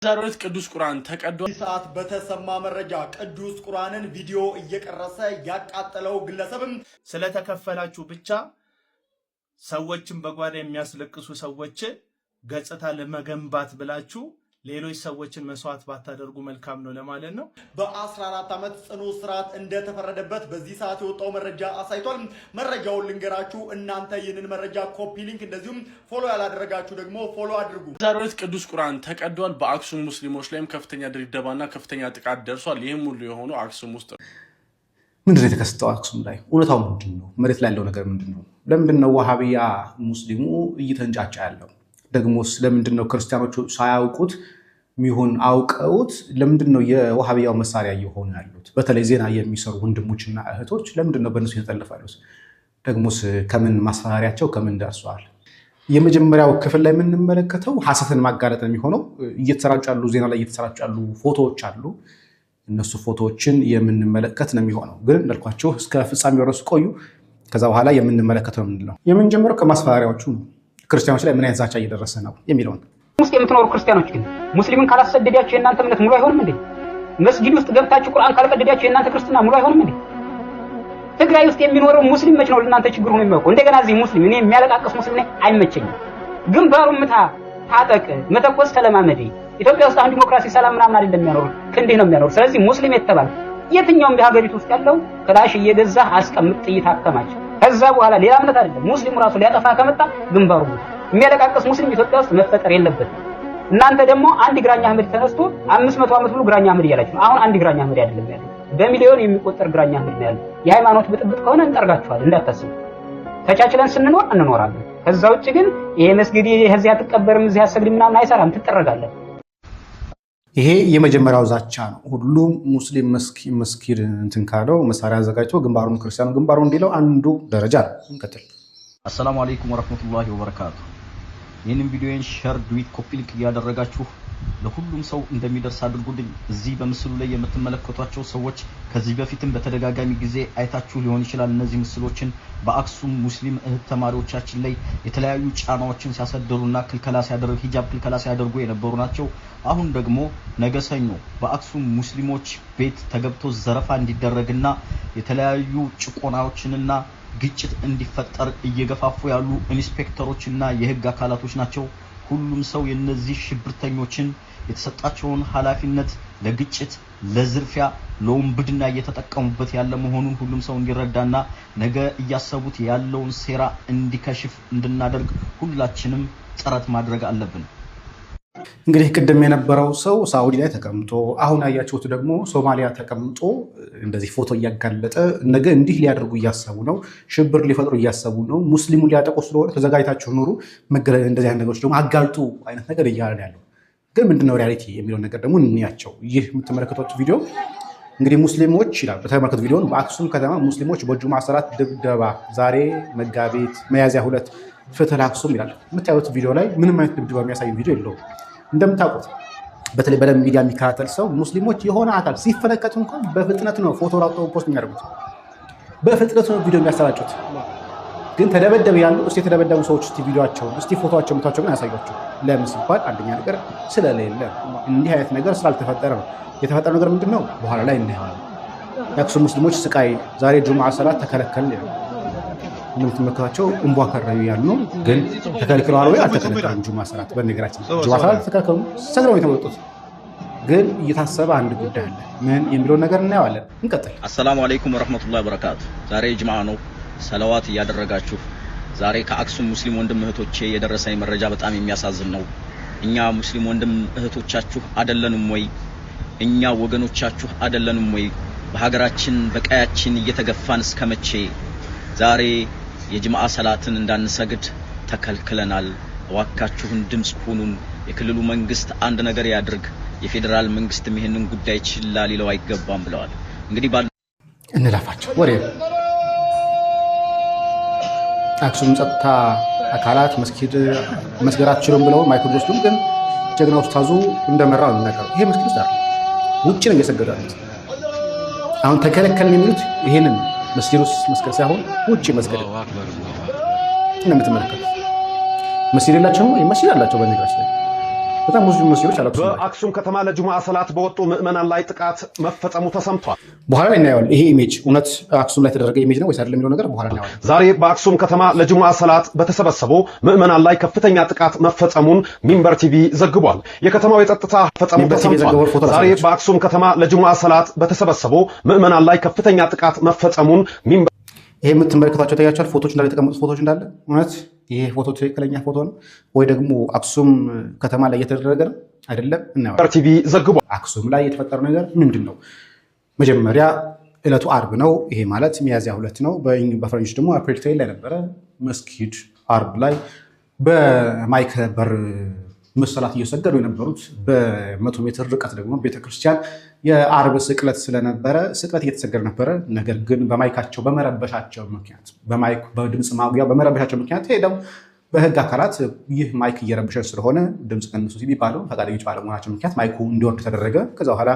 ዛሬት ቅዱስ ቁርአን ተቀዷል። ሰዓት በተሰማ መረጃ ቅዱስ ቁርአንን ቪዲዮ እየቀረጸ ያቃጠለው ግለሰብም ስለተከፈላችሁ ብቻ ሰዎችን በጓዳ የሚያስለቅሱ ሰዎች ገጽታ ለመገንባት ብላችሁ ሌሎች ሰዎችን መስዋዕት ባታደርጉ መልካም ነው ለማለት ነው። በ14 ዓመት ጽኑ እስራት እንደተፈረደበት በዚህ ሰዓት የወጣው መረጃ አሳይቷል። መረጃውን ልንገራችሁ። እናንተ ይህንን መረጃ ኮፒ ሊንክ እንደዚሁም ፎሎ ያላደረጋችሁ ደግሞ ፎሎ አድርጉ። ዛሬት ቅዱስ ቁርአን ተቀዷል። በአክሱም ሙስሊሞች ላይም ከፍተኛ ድብደባና ከፍተኛ ጥቃት ደርሷል። ይህም ሁሉ የሆነው አክሱም ውስጥ ነው። ምንድነው የተከሰተው? አክሱም ላይ እውነታው ምንድነው? መሬት ላይ ያለው ነገር ምንድነው? ለምንድነው ወሃቢያ ሙስሊሙ እየተንጫጫ ያለው? ደግሞስ ለምንድነው ክርስቲያኖቹ ሳያውቁት ሚሆን አውቀውት ለምንድነው የወሃቢያው መሳሪያ እየሆኑ ያሉት? በተለይ ዜና የሚሰሩ ወንድሞችና እህቶች ለምንድነው በእነሱ የተጠለፋሉት? ደግሞስ ከምን ማስፈራሪያቸው ከምን ደርሷል? የመጀመሪያው ክፍል ላይ የምንመለከተው ሐሰትን ማጋለጥ የሚሆነው እየተሰራጩ ያሉ ዜና ላይ እየተሰራጩ ያሉ ፎቶዎች አሉ። እነሱ ፎቶዎችን የምንመለከት ነው የሚሆነው። ግን እንዳልኳችሁ እስከ ፍጻሜው ድረስ ቆዩ። ከዛ በኋላ የምንመለከተው ምንድነው? የምንጀምረው ከማስፈራሪያዎቹ ነው። ክርስቲያኖች ላይ ምን አይነት ዛቻ እየደረሰ ነው የሚለው ነው። ውስጥ የምትኖሩ ክርስቲያኖች ግን ሙስሊምን ካላሰደዳችሁ የእናንተ እምነት ሙሉ አይሆንም እንዴ? መስጊድ ውስጥ ገብታችሁ ቁርአን ካልቀደዳችሁ የእናንተ ክርስትና ሙሉ አይሆንም እንዴ? ትግራይ ውስጥ የሚኖረው ሙስሊም መች ነው ለእናንተ ችግር ሆኖ የሚያውቀው? እንደገና እዚህ ሙስሊም እኔ የሚያለቃቅስ ሙስሊም ነኝ አይመቸኝም። ግንባሩን ምታ፣ ታጠቅ፣ መተኮስ ተለማመደ። ኢትዮጵያ ውስጥ አሁን ዲሞክራሲ ሰላም ምናምን አይደለም የሚያኖሩ ክንዴ ነው የሚያኖሩ። ስለዚህ ሙስሊም የተባለ የትኛውም በሀገሪቱ ውስጥ ያለው ክላሽ እየገዛ አስቀምጥ፣ ጥይት አከማች። ከዛ በኋላ ሌላ እምነት አይደለም ሙስሊሙ ራሱ ሊያጠፋ ከመጣ ግንባሩ የሚያለቃቅስ ሙስሊም ኢትዮጵያ ውስጥ መፈጠር የለበትም። እናንተ ደግሞ አንድ ግራኛ አህመድ ተነስቶ 500 ዓመት ሙሉ ግራኛ አህመድ እያላችሁ አሁን አንድ ግራኛ አህመድ አይደለም ያለው፣ በሚሊዮን የሚቆጠር ግራኛ አህመድ ነው ያለው። የሃይማኖት ብጥብጥ ከሆነ እንጠርጋችኋለን እንዳታስቡ። ተቻችለን ስንኖር እንኖራለን። ከዛ ውጭ ግን ይሄ መስጊድ እዚህ አትቀበርም እዚህ አሰግድም ምናምን አይሰራም፣ ትጠረጋለህ። ይሄ የመጀመሪያው ዛቻ ነው። ሁሉም ሙስሊም መስጊድ እንትን ካለው መሳሪያ አዘጋጅቶ ግንባሩን ክርስቲያኑ ግንባሩ እንዲለው አንዱ ደረጃ ነው። እንቀጥል። አሰላሙ አለይኩም ወራህመቱላሂ ወበረካቱ። ይህንን ቪዲዮን ሼር፣ ዱዊት፣ ኮፒ ሊንክ እያደረጋችሁ ለሁሉም ሰው እንደሚደርስ አድርጉልኝ። እዚህ በምስሉ ላይ የምትመለከቷቸው ሰዎች ከዚህ በፊትም በተደጋጋሚ ጊዜ አይታችሁ ሊሆን ይችላል። እነዚህ ምስሎችን በአክሱም ሙስሊም እህት ተማሪዎቻችን ላይ የተለያዩ ጫናዎችን ሲያሰደሩና ሂጃብ ክልከላ ሲያደርጉ የነበሩ ናቸው። አሁን ደግሞ ነገ ሰኞ በአክሱም ሙስሊሞች ቤት ተገብቶ ዘረፋ እንዲደረግና የተለያዩ ጭቆናዎችንና ግጭት እንዲፈጠር እየገፋፉ ያሉ ኢንስፔክተሮችና የህግ አካላቶች ናቸው። ሁሉም ሰው የነዚህ ሽብርተኞችን የተሰጣቸውን ኃላፊነት ለግጭት፣ ለዝርፊያ፣ ለወንብድና እየተጠቀሙበት ያለ መሆኑን ሁሉም ሰው እንዲረዳና ነገ እያሰቡት ያለውን ሴራ እንዲከሽፍ እንድናደርግ ሁላችንም ጥረት ማድረግ አለብን። እንግዲህ ቅድም የነበረው ሰው ሳውዲ ላይ ተቀምጦ አሁን ያያችሁት ደግሞ ሶማሊያ ተቀምጦ እንደዚህ ፎቶ እያጋለጠ ነገ እንዲህ ሊያደርጉ እያሰቡ ነው፣ ሽብር ሊፈጥሩ እያሰቡ ነው፣ ሙስሊሙን ሊያጠቁ ስለሆነ ተዘጋጅታችሁ ኑሩ፣ እንደዚህ አይነት ነገሮች ደግሞ አጋልጡ አይነት ነገር እያለ ያለው ግን ምንድነው ሪያሊቲ የሚለውን ነገር ደግሞ እንያቸው። ይህ የምትመለከቱት ቪዲዮ እንግዲህ ሙስሊሞች ይላል። በተመለከቱ ቪዲዮን በአክሱም ከተማ ሙስሊሞች በጁማ ሰላት ድብደባ ዛሬ መጋቢት ሚያዝያ 2 ፍትህ ለአክሱም ይላል። የምታዩት ቪዲዮ ላይ ምንም አይነት ድብደባ የሚያሳይ ቪዲዮ የለውም። እንደምታውቁት በተለይ በደም ሚዲያ የሚከታተል ሰው ሙስሊሞች የሆነ አካል ሲፈነከቱ እንኳን በፍጥነት ነው ፎቶ ላውጣው ፖስት የሚያደርጉት፣ በፍጥነት ነው ቪዲዮ የሚያሰራጩት። ግን ተደበደበ ያሉ እስቲ የተደበደቡ ሰዎች እስቲ ቪዲዮአቸው እስቲ ፎቶአቸው ምታቸው ግን ያሳያቸው። ለምን ሲባል አንደኛ ነገር ስለሌለ እንዲህ አይነት ነገር ስላልተፈጠረ ነው። የተፈጠረው ነገር ምንድነው በኋላ ላይ እናየዋለን። የአክሱም ሙስሊሞች ስቃይ ዛሬ ጁምዓ ሰላት ተከለከለ ነው እንደምትመለከቷቸው እንቧ ከረዩ ያሉ ነው። ግን ተከልክለዋል ወይ አልተከለከሉም? ጁምዓ ሰላት በነገራችን ጁምዓ ሰላት ተከልክለው ሰግረው የተመጡት ግን እየታሰበ አንድ ጉዳይ አለ። ምን የሚለው ነገር እናየዋለን። እንቀጥል። አሰላሙ አለይኩም ወራህመቱላሂ ወበረካቱ። ዛሬ ጁምዓ ነው። ሰለዋት እያደረጋችሁ ዛሬ ከአክሱም ሙስሊም ወንድም እህቶቼ የደረሰኝ መረጃ በጣም የሚያሳዝን ነው። እኛ ሙስሊም ወንድም እህቶቻችሁ አይደለንም ወይ? እኛ ወገኖቻችሁ አይደለንም ወይ? በሀገራችን በቀያችን እየተገፋን እስከመቼ? ዛሬ የጅምዓ ሰላትን እንዳንሰግድ ተከልክለናል። እባካችሁን ድምጽ ሁኑን። የክልሉ መንግስት አንድ ነገር ያድርግ። የፌደራል መንግስትም ይሄንን ጉዳይ ችላ ሊለው አይገባም ብለዋል። እንግዲህ እንላፋቸው ወሬ አክሱም ጸጥታ አካላት መስገድ አትችሉም ብለው ማይክል ወስዱም፣ ግን ጀግና ኡስታዙ እንደመራው ነው ነገር። ይሄ መስጊድ ውስጥ አይደል፣ ውጪ ነው እየሰገዱ ያሉት። አሁን ተከለከልን የሚሉት ይሄንን መስጊድ ውስጥ መስገድ ሳይሆን ውጪ መስገድ ነው። እንደምትመለከቱት መስጊድ የላቸውም ወይ? መስጊድ አላቸው። በነገራችን ላይ በጣም ብዙ መስጊዶች አሉ። በአክሱም ከተማ ለጁሙዓ ሰላት በወጡ ምዕመናን ላይ ጥቃት መፈጸሙ ተሰምቷል። በኋላ ላይ እናየዋለን። ይሄ ኢሜጅ እውነት አክሱም ላይ የተደረገ ኢሜጅ ነው ወይስ አይደለም የሚለው ነገር በኋላ እናየዋለን። ዛሬ በአክሱም ከተማ ለጁሙዓ ሰላት በተሰበሰቡ ምዕመናን ላይ ከፍተኛ ጥቃት መፈጸሙን ሚንበር ቲቪ ዘግቧል። የከተማው የጸጥታ ፈጸሙ ተሰምቷል። ዛሬ በአክሱም ከተማ ለጁሙዓ ሰላት በተሰበሰቡ ምዕመናን ላይ ከፍተኛ ጥቃት መፈጸሙን ሚንበር ይሄ የምትመለከቷቸው ታያቸዋል። ፎቶች እንዳለ የተቀመጡት ፎቶች እንዳለ እውነት ይሄ ፎቶ ትክክለኛ ፎቶ ነው ወይ ደግሞ አክሱም ከተማ ላይ እየተደረገ ነው አይደለም? እናየዋለን። ቲቪ ዘግቧል። አክሱም ላይ የተፈጠረው ነገር ምንድን ነው? መጀመሪያ ዕለቱ አርብ ነው። ይሄ ማለት ሚያዝያ 2 ነው። በፈረንጆች ደግሞ አፕሪል 10 ላይ ነበረ። መስጊድ አርብ ላይ በማይክ ነበር መሰላት እየሰገዱ የነበሩት። በ100 ሜትር ርቀት ደግሞ ቤተክርስቲያን የአርብ ስቅለት ስለነበረ ስቅለት እየተሰገደ ነበረ። ነገር ግን በማይካቸው በመረበሻቸው ምክንያት በድምፅ ማጉያ በመረበሻቸው ምክንያት ሄደው በህግ አካላት ይህ ማይክ እየረበሸን ስለሆነ ድምፅ ቀንሱ ሲባሉ ፈቃደኞች ባለመሆናቸው ምክንያት ማይኩ እንዲወርድ ተደረገ። ከዛ በኋላ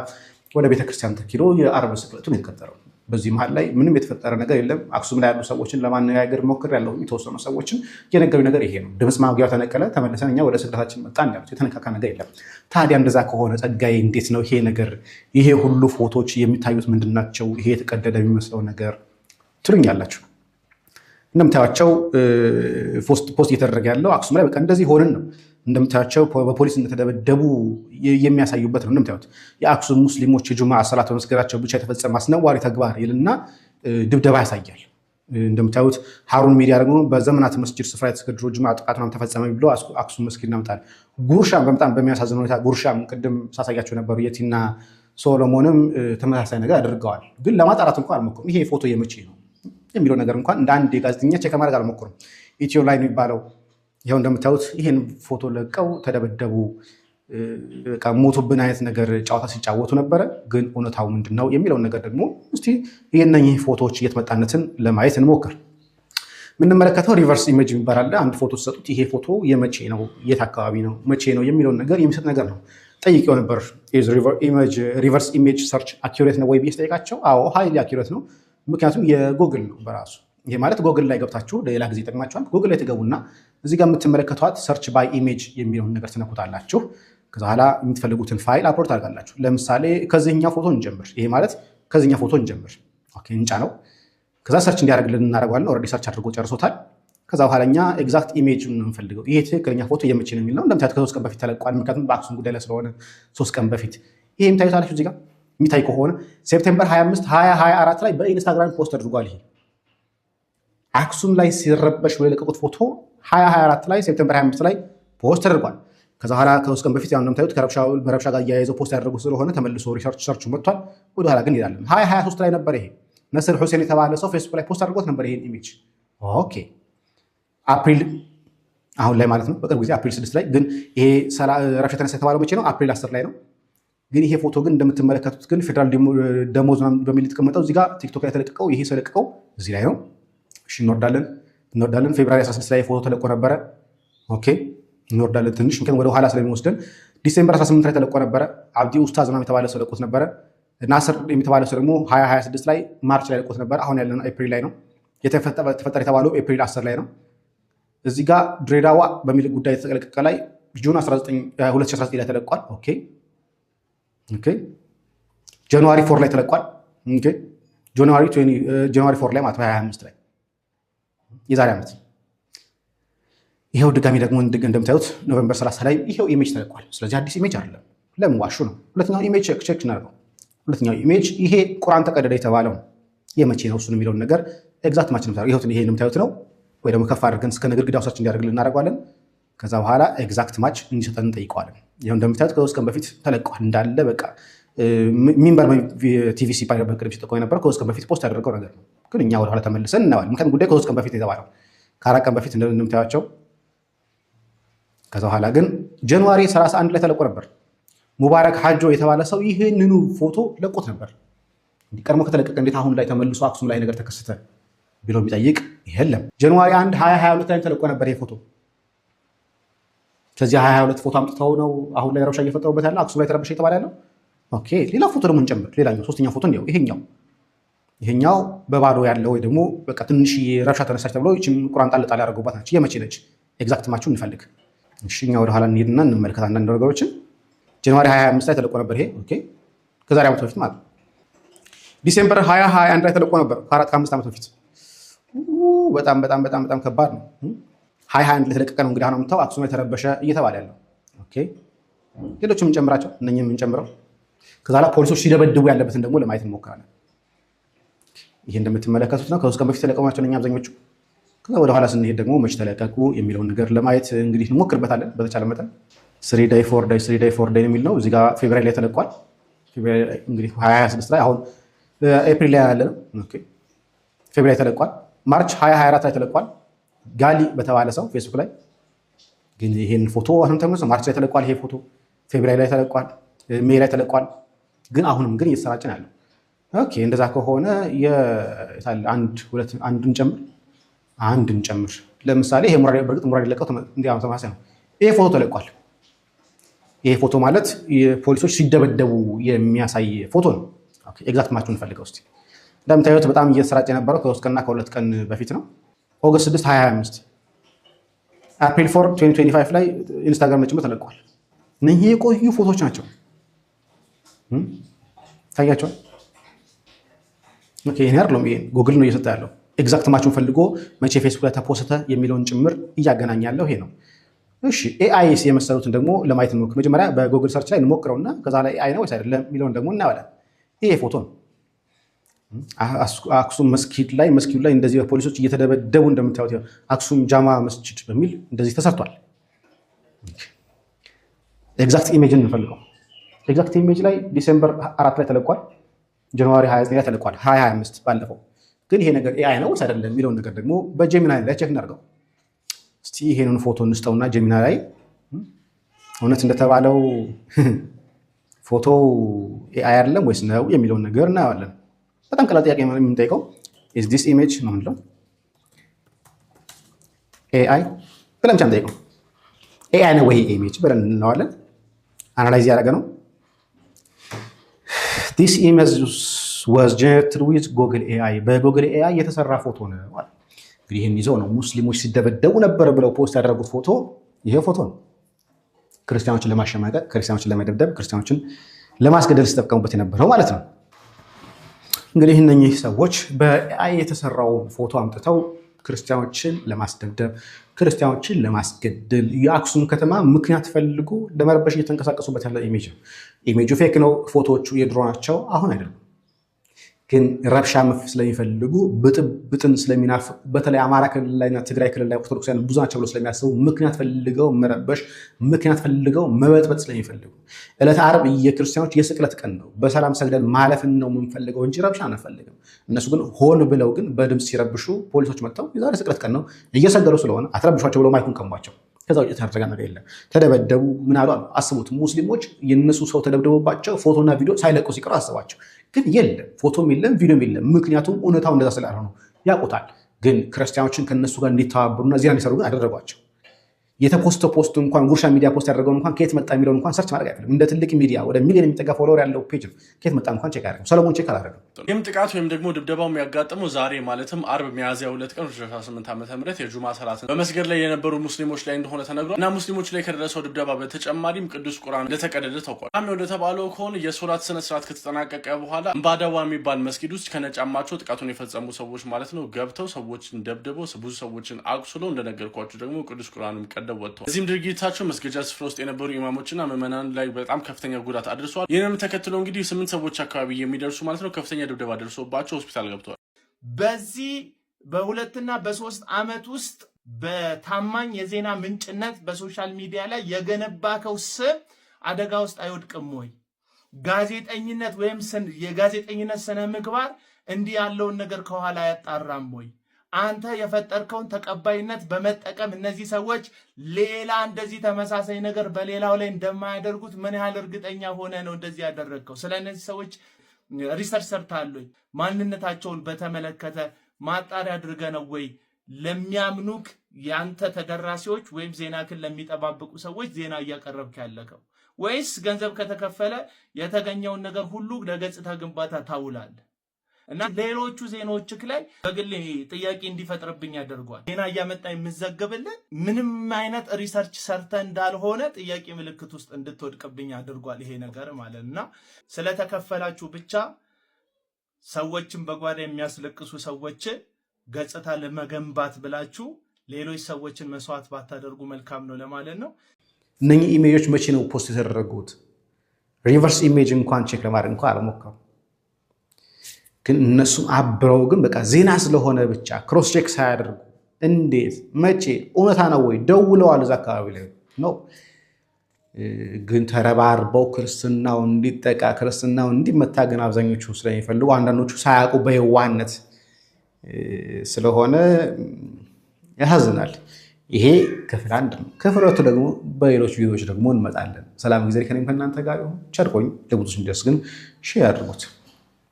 ወደ ቤተክርስቲያን ተኪዶ የአርብ ስቅለቱን የተቀጠረው። በዚህ መሀል ላይ ምንም የተፈጠረ ነገር የለም። አክሱም ላይ ያሉ ሰዎችን ለማነጋገር ሞክሬያለሁ። የተወሰኑ ሰዎችን የነገሩኝ ነገር ይሄ ነው። ድምፅ ማጉያው ተነቀለ፣ ተመልሰን እኛ ወደ ስቅለታችን መጣን ያሉት። የተነካካ ነገር የለም። ታዲያ እንደዛ ከሆነ ጸጋዬ እንዴት ነው ይሄ ነገር? ይሄ ሁሉ ፎቶች የሚታዩት ምንድን ናቸው? ይሄ የተቀደደ የሚመስለው ነገር ትሉኛላችሁ። እንደምታያቸው ፖስት እየተደረገ ያለው አክሱም ላይ በቃ እንደዚህ ሆንን ነው። እንደምታያቸው በፖሊስ እንደተደበደቡ የሚያሳዩበት ነው። እንደምታዩት የአክሱም ሙስሊሞች የጁሙዓ ሰላት በመስገዳቸው ብቻ የተፈጸመ አስነዋሪ ተግባር ይልና ድብደባ ያሳያል። እንደምታዩት ሀሩን ሚዲያ ደግሞ በዘመናት መስጂድ ስፍራ የተሰገደው ጁሙዓ ጥቃት ነው ተፈጸመ ብሎ አክሱም መስጊድ እናምጣል። ጉርሻም በጣም በሚያሳዝን ሁኔታ ጉርሻም ቅድም ሳሳያቸው ነበሩ የቲና ሶሎሞንም ተመሳሳይ ነገር አድርገዋል። ግን ለማጣራት እንኳን አልሞክሩም። ይሄ ፎቶ የመቼ ነው የሚለው ነገር እንኳን እንደ አንድ የጋዜጠኛ ቼክ ማድረግ አልሞክሩም። ኢትዮ ላይ ነው የሚባለው። ይኸው እንደምታዩት ይህን ፎቶ ለቀው ተደበደቡ፣ ሞቱብን አይነት ነገር ጨዋታ ሲጫወቱ ነበረ። ግን እውነታው ምንድን ነው የሚለውን ነገር ደግሞ እስቲ የእነኚህ ፎቶዎች የትመጣነትን ለማየት እንሞክር። የምንመለከተው ሪቨርስ ኢሜጅ የሚባል አለ። አንድ ፎቶ ሰጡት። ይሄ ፎቶ የመቼ ነው፣ የት አካባቢ ነው፣ መቼ ነው የሚለውን ነገር የሚሰጥ ነገር ነው። ጠይቄው ነበር። ሪቨርስ ኢሜጅ ሰርች አኪሬት ነው ወይ ብዬ ስጠይቃቸው አዎ ሃይሊ አኪሬት ነው፣ ምክንያቱም የጎግል ነው በራሱ። ይሄ ማለት ጎግል ላይ ገብታችሁ ሌላ ጊዜ ይጠቅማችኋል። ጎግል ላይ ትገቡና እዚህ ጋር የምትመለከቷት ሰርች ባይ ኢሜጅ የሚለውን ነገር ትነኩታላችሁ። ከዛ በኋላ የምትፈልጉትን ፋይል አፕሎድ ታደርጋላችሁ። ለምሳሌ ከዚህኛው ፎቶ እንጀምር። ይሄ ማለት ከዚህኛው ፎቶ እንጀምር። ኦኬ እንጫ ነው። ከዛ ሰርች እንዲያደርግልን እናደርገዋለን። ኦልሬዲ ሰርች አድርጎ ጨርሶታል። ከዛ በኋላ እኛ ኤግዛክት ኢሜጅን ነው የምንፈልገው። ይሄ ትክክለኛ ፎቶ የመቼ ነው የሚለው እንደምታዩት ከ3 ቀን በፊት ተለቋል። ምክንያቱም በአክሱም ጉዳይ ላይ ስለሆነ 3 ቀን በፊት ይሄ የምታዩታላችሁ እዚህ ጋር የሚታይ ከሆነ ሴፕቴምበር 25 2024 ላይ በኢንስታግራም ፖስት አድርጓል። ይሄ አክሱም ላይ ሲረበሽ ወይ ለቀቁት ፎቶ 2024 ላይ ሴፕቴምበር 25 ላይ ፖስት ተደርጓል። ከዛ በኋላ ከ3 ቀን በፊት ያው እንደምታዩት በረብሻ ጋር እያያይዘው ፖስት ያደረጉት ስለሆነ ተመልሶ ሰርቹ መጥቷል። ወደ ኋላ ግን እንሄዳለን። 2023 ላይ ነበር ይሄ ነስር ሁሴን የተባለ ሰው ፌስቡክ ላይ ፖስት አድርጎት ነበር ይሄን ኢሜጅ። ኦኬ አፕሪል አሁን ላይ ማለት ነው፣ በቅርብ ጊዜ አፕሪል 6 ላይ። ግን ይሄ ረብሻ ተነሳ የተባለው መቼ ነው? አፕሪል 10 ላይ ነው። ግን ይሄ ፎቶ ግን እንደምትመለከቱት ግን ፌደራል ደሞዝ በሚል የተቀመጠው እዚህ ጋር ቲክቶክ ላይ ተለቀቀው። ይሄ ስለቀቀው እዚህ ላይ ነው። እሺ እንወርዳለን። ፌብራሪ 16 ላይ ፎቶ ተለቆ ነበረ። ኦኬ እንወርዳለን ትንሽ ምክንያቱም ወደ ኋላ ስለሚወስደን። ዲሴምበር 18 ላይ ተለቆ ነበረ። አብዲ ኡስታዝ ነው የተባለ ሰው ለቆት ነበረ። ናስር የሚተባለ ሰው ደግሞ 2026 ላይ ማርች ላይ ለቆት ነበረ። አሁን ያለነው ኤፕሪል ላይ ነው። የተፈጠረ የተባለው ኤፕሪል 10 ላይ ነው። እዚህ ጋር ድሬዳዋ በሚል ጉዳይ የተለቀቀ ላይ ጁን 2019 ላይ ተለቋል። ኦኬ ጃንዋሪ 4 ላይ ተለቋል። ኦኬ ጃንዋሪ 4 ላይ ማለት 2025 ላይ የዛሬ ዓመት። ይሄው ድጋሚ ደግሞ እንደምታዩት ኖቬምበር 30 ላይ ይሄው ኢሜጅ ተለቋል። ስለዚህ አዲስ ኢሜጅ አይደለም። ለምን ዋሹ ነው? ሁለተኛው ኢሜጅ ቼክ እናድርገው። ሁለተኛው ኢሜጅ ይሄ ቁርአን ተቀደደ የተባለው የመቼ ነው እሱን የሚለውን ነገር ኤግዛክት ማች ነው። ይሄ እንደምታዩት ነው ወይ ደግሞ ከፍ አድርገን እስከ ግድግዳው ሰርች እንዲያደርግልን እናደርገዋለን። ከዛ በኋላ ኤግዛክት ማች እንዲሰጠን እንጠይቀዋለን። ይሄው እንደምታዩት ከ3 ቀን በፊት ተለቋል እንዳለ በቃ ሚንበር ቲቪ ሲባል በቅርብ ሲጠቆም የነበረው ከ3 ቀን በፊት ፖስት ያደረገው ነገር ነው። ግን እኛ ወደኋላ ተመልሰን እናዋለን። ምክንያቱም ጉዳይ ከ3 ቀን በፊት የተባለው ከ4 ቀን በፊት እንደምታያቸው። ከዛ በኋላ ግን ጃንዋሪ 31 ላይ ተለቆ ነበር። ሙባረክ ሐጆ የተባለ ሰው ይህንኑ ፎቶ ለቆት ነበር። ቀድሞ ከተለቀቀ እንዴት አሁን ላይ ተመልሶ አክሱም ላይ ነገር ተከሰተ ብሎ የሚጠይቅ የለም። ጃንዋሪ 1 2022 ላይ ተለቆ ነበር ይሄ ፎቶ። ስለዚህ 2022 ፎቶ አምጥተው ነው አሁን ላይ ረብሻ እየፈጠሩበት ያለው አክሱም ላይ ተረብሻ የተባለ ያለው። ኦኬ ሌላ ፎቶ ደግሞ እንጨምር። ሌላኛው ሶስተኛ ፎቶ ነው ይሄኛው በባዶ ያለው ወይ ደግሞ በቃ ትንሽ ረብሻ ተነሳች ተብሎ ይህችን ቁርአን ጣል ጣል ያደረጉባት ናቸው። የመቼ ነች? ኤግዛክት ማቹን እንፈልግ። እሺ እኛ ወደ ኋላ እንሂድና እንመልከት አንዳንድ ነገሮችን። ጃንዋሪ 25 ላይ ተለቆ ነበር ይሄ ኦኬ፣ ከዛሬ ዓመት በፊት ማለት ዲሴምበር 2021 ላይ ተለቆ ነበር ከ4-5 ዓመት በፊት። በጣም በጣም በጣም በጣም ከባድ ነው። 2021 ላይ ተለቀቀ ነው እንግዲህ አሁን የምታው አክሱም ላይ ተረበሸ እየተባለ ያለው ኦኬ። ሌሎችም እንጨምራቸው እነኚህም እንጨምረው። ከዛ ላይ ፖሊሶች ሲደበድቡ ያለበትን ደግሞ ለማየት እንሞክራለን። ይሄ እንደምትመለከቱት ነው ከ3 ቀን በፊት ተለቀቁ ናቸው እነኛ አብዛኞቹ። ከዛ ወደ ኋላ ስንሄድ ደግሞ መች ተለቀቁ የሚለውን ነገር ለማየት እንግዲህ እንሞክርበታለን በተቻለ መጠን። 3 day 4 day 3 day 4 day የሚል ነው እዚህ ጋር ፌብሩዋሪ ላይ ተለቋል። ፌብሩዋሪ እንግዲህ 2026 ላይ አሁን ኤፕሪል ላይ ያለ ነው ኦኬ። ፌብሩዋሪ ላይ ተለቋል። ማርች 2024 ላይ ተለቋል ጋሊ በተባለ ሰው ፌስቡክ ላይ። ግን ይሄን ፎቶ አሁን ተመልሶ ማርች ላይ ተለቋል ይሄ ፎቶ፣ ፌብሩዋሪ ላይ ተለቋል፣ ሜይ ላይ ተለቋል። ግን አሁንም ግን እየተሰራጨ ነው ያለው ኦኬ። እንደዛ ከሆነ አንድ እንጨምር ለምሳሌ ይሄ ሙራድ በርግጥ ሙራድ ለቀው እንዲያው ተማሳይ ነው። ይሄ ፎቶ ተለቋል። ይሄ ፎቶ ማለት የፖሊሶች ሲደበደቡ የሚያሳይ ፎቶ ነው ኦኬ። ኤግዛክት ማቹን እንፈልገው እስቲ። እንደምታዩት በጣም እየተሰራጨ የነበረው ከ3 ቀንና ከ2 ቀን በፊት ነው። ኦገስት 6 2025 አፕሪል 4 2025 ላይ ኢንስታግራም ላይ ጭምር ተለቋል። እነዚህ የቆዩ ፎቶዎች ናቸው ታያቸዋል ኦኬ። ይሄ አይደለም ይሄ ጉግል ነው እየሰጠ ያለው ኤግዛክት ማቹን ፈልጎ መቼ ፌስቡክ ላይ ተፖስተ የሚለውን ጭምር እያገናኝ ያለው ይሄ ነው። እሺ ኤአይስ የመሰሉትን ደግሞ ለማየት ነው። መጀመሪያ በጉግል ሰርች ላይ እንሞክረውና ከዛ ላይ ኤአይ ነው ወይስ አይደለም የሚለውን ደግሞ እናያለን። ይሄ ፎቶ ነው አክሱም መስጊድ ላይ እንደዚህ ፖሊሶች እየተደበደቡ እንደምታዩት አክሱም ጃማ መስጂድ በሚል እንደዚህ ተሰርቷል። ኤግዛክት ኢሜጅን እንፈልገው። ኤግዛክት ኢሜጅ ላይ ዲሴምበር 4 ላይ ተለቋል፣ ጃንዋሪ 29 ላይ ተለቋል 2025 ባለፈው። ግን ይሄ ነገር ኤአይ ነው ወይስ አይደለም የሚለውን ነገር ደግሞ በጀሚናይ ላይ ቼክ እናድርገው እስቲ። ይሄንን ፎቶ እንስጠውና ጀሚናይ ላይ እውነት እንደተባለው ፎቶ ኤአይ አይደለም ወይስ ነው የሚለውን ነገር እናያለን። በጣም ቀላል ጥያቄ ነው የምንጠይቀው። is this image ነው እንለው ኤአይ ብለን ብቻ እንጠይቀው። ኤአይ ነው ወይ ኢሜጅ ብለን እንለዋለን። አናላይዝ ያደረገ ነው። this image was generated with Google AI በጉግል ኤአይ የተሰራ ፎቶ ነው ማለት። እንግዲህ ይሄን ይዘው ነው ሙስሊሞች ሲደበደቡ ነበር ብለው ፖስት ያደረጉት ፎቶ ይሄ ፎቶ ነው። ክርስቲያኖችን ለማሸማቀቅ፣ ክርስቲያኖችን ለመደብደብ፣ ክርስቲያኖችን ለማስገደል ሲጠቀሙበት የነበረው ማለት ነው። እንግዲህ እነኚህ ሰዎች በኤአይ የተሰራውን ፎቶ አምጥተው ክርስቲያኖችን ለማስደብደብ፣ ክርስቲያኖችን ለማስገደል የአክሱም ከተማ ምክንያት ፈልጉ ለመረበሽ እየተንቀሳቀሱበት ያለ ኢሜጅ ነው። ኢሜጁ ፌክ ነው፣ ፎቶዎቹ የድሮ ናቸው፣ አሁን አይደለም። ግን ረብሻ ስለሚፈልጉ ብጥብጥን ስለሚናፍቁ በተለይ አማራ ክልል ላይና ትግራይ ክልል ላይ ኦርቶዶክሳውያን ብዙ ናቸው ብለው ስለሚያስቡ ምክንያት ፈልገው መረበሽ፣ ምክንያት ፈልገው መበጥበጥ ስለሚፈልጉ ዕለተ ዓርብ የክርስቲያኖች የስቅለት ቀን ነው። በሰላም ሰግደን ማለፍን ነው የምንፈልገው እንጂ ረብሻ አንፈልግም። እነሱ ግን ሆን ብለው ግን በድምፅ ሲረብሹ ፖሊሶች መጥተው የዛሬ ስቅለት ቀን ነው እየሰገዱ ስለሆነ አትረብሿቸው ብለው ማይኩን ቀሟቸው። ከዛ ውጭ የተደረገ ነገር የለም። ተደበደቡ ምን አሉ አስቡት። ሙስሊሞች የነሱ ሰው ተደብደቡባቸው ፎቶና ቪዲዮ ሳይለቁ ሲቀሩ አስባቸው። ግን የለም ፎቶም የለም ቪዲዮም የለም። ምክንያቱም እውነታው እንደዛ ስላልሆነ ያውቁታል። ግን ክርስቲያኖችን ከነሱ ጋር እንዲተባበሩና ዜና እንዲሰሩ ግን አደረጓቸው። የተፖስተው ፖስት እንኳን ጉርሻ ሚዲያ ፖስት ያደረገው እንኳን ከየት መጣ የሚለውን እንኳን ሰርች ማድረግ አይፈልም። እንደ ትልቅ ሚዲያ ወደ ሚሊዮን የሚጠጋ ፎሎወር ያለው ፔጅ ነው። ከየት መጣ እንኳን ቼክ አያደርግም። ሰለሞን ቼክ አላደረገም። ይህም ጥቃት ወይም ደግሞ ድብደባው የሚያጋጥመው ዛሬ ማለትም አርብ ሚያዝያ 2 ቀን 2018 ዓ.ም የጁማ ሰላት በመስገድ ላይ የነበሩ ሙስሊሞች ላይ እንደሆነ ተነግሯል። እና ሙስሊሞች ላይ ከደረሰው ድብደባ በተጨማሪም ቅዱስ ቁርአን እንደተቀደደ ታውቋል። አሜ እንደተባለው ከሆነ የሶላት ስነ ስርዓት ከተጠናቀቀ በኋላ እምባዳዋ የሚባል መስጊድ ውስጥ ከነጫማቸው ጥቃቱን የፈጸሙ ሰዎች ማለት ነው ገብተው ሰዎችን ደብድበው ብዙ ሰዎችን አቁስለው እንደነገርኳችሁ ደግሞ ቅዱስ ቁርአንም ቀደው ወጥተዋል። እዚህም ድርጊታቸው መስገጃ ስፍራ ውስጥ የነበሩ ኢማሞችና ምዕመናን ላይ በጣም ከፍተኛ ጉዳት አድርሷል። ይህንም ተከትሎ እንግዲህ 8 ሰዎች አካባቢ የሚደርሱ ማለት ነው ከፍተኛ ድብደባ ደርሶባቸው ሆስፒታል ገብተዋል። በዚህ በ2 እና በ3 ዓመት ውስጥ በታማኝ የዜና ምንጭነት በሶሻል ሚዲያ ላይ የገነባከው ስም አደጋ ውስጥ አይወድቅም ወይ? ጋዜጠኝነት ወይም የጋዜጠኝነት ስነ ምግባር እንዲህ ያለውን ነገር ከኋላ ያጣራም ወይ? አንተ የፈጠርከውን ተቀባይነት በመጠቀም እነዚህ ሰዎች ሌላ እንደዚህ ተመሳሳይ ነገር በሌላው ላይ እንደማያደርጉት ምን ያህል እርግጠኛ ሆነ ነው እንደዚህ ያደረግከው? ስለ እነዚህ ሰዎች ሪሰርች ሰርተሃል ወይ? ማንነታቸውን በተመለከተ ማጣሪያ አድርገ ነው ወይ ለሚያምኑክ ያንተ ተደራሲዎች ወይም ዜናክን ለሚጠባበቁ ሰዎች ዜና እያቀረብክ ያለከው? ወይስ ገንዘብ ከተከፈለ የተገኘውን ነገር ሁሉ ለገጽታ ግንባታ ታውላለህ? እና ሌሎቹ ዜናዎችክ ላይ በግል ጥያቄ እንዲፈጥርብኝ ያደርጓል። ዜና እያመጣ የምዘግብልን ምንም አይነት ሪሰርች ሰርተ እንዳልሆነ ጥያቄ ምልክት ውስጥ እንድትወድቅብኝ አድርጓል ይሄ ነገር ማለትና ስለተከፈላችሁ ብቻ ሰዎችን በጓዳ የሚያስለቅሱ ሰዎች ገጽታ ለመገንባት ብላችሁ ሌሎች ሰዎችን መስዋዕት ባታደርጉ መልካም ነው ለማለት ነው። እነኚህ ኢሜጆች መቼ ነው ፖስት የተደረጉት? ሪቨርስ ኢሜጅ እንኳን ቼክ ለማድረግ እንኳን አልሞከሩ። ግን እነሱም አብረው ግን በቃ ዜና ስለሆነ ብቻ ክሮስ ቼክ ሳያደርጉ እንዴት መቼ እውነታ ነው ወይ ደውለዋል እዛ አካባቢ ላይ ነው። ግን ተረባርበው ክርስትናው እንዲጠቃ ክርስትናው እንዲመታ ግን አብዛኞቹ ስለሚፈልጉ አንዳንዶቹ ሳያውቁ በየዋነት ስለሆነ ያሳዝናል። ይሄ ክፍል 1 ነው። ክፍል 2 ደግሞ በሌሎች ቪዲዮዎች ደግሞ እንመጣለን። ሰላም ጊዜ ከእናንተ ጋር ይሁን። ቸር ቆዩ። ለብዙዎች እንዲደርስ ግን ሼር አድርጉት።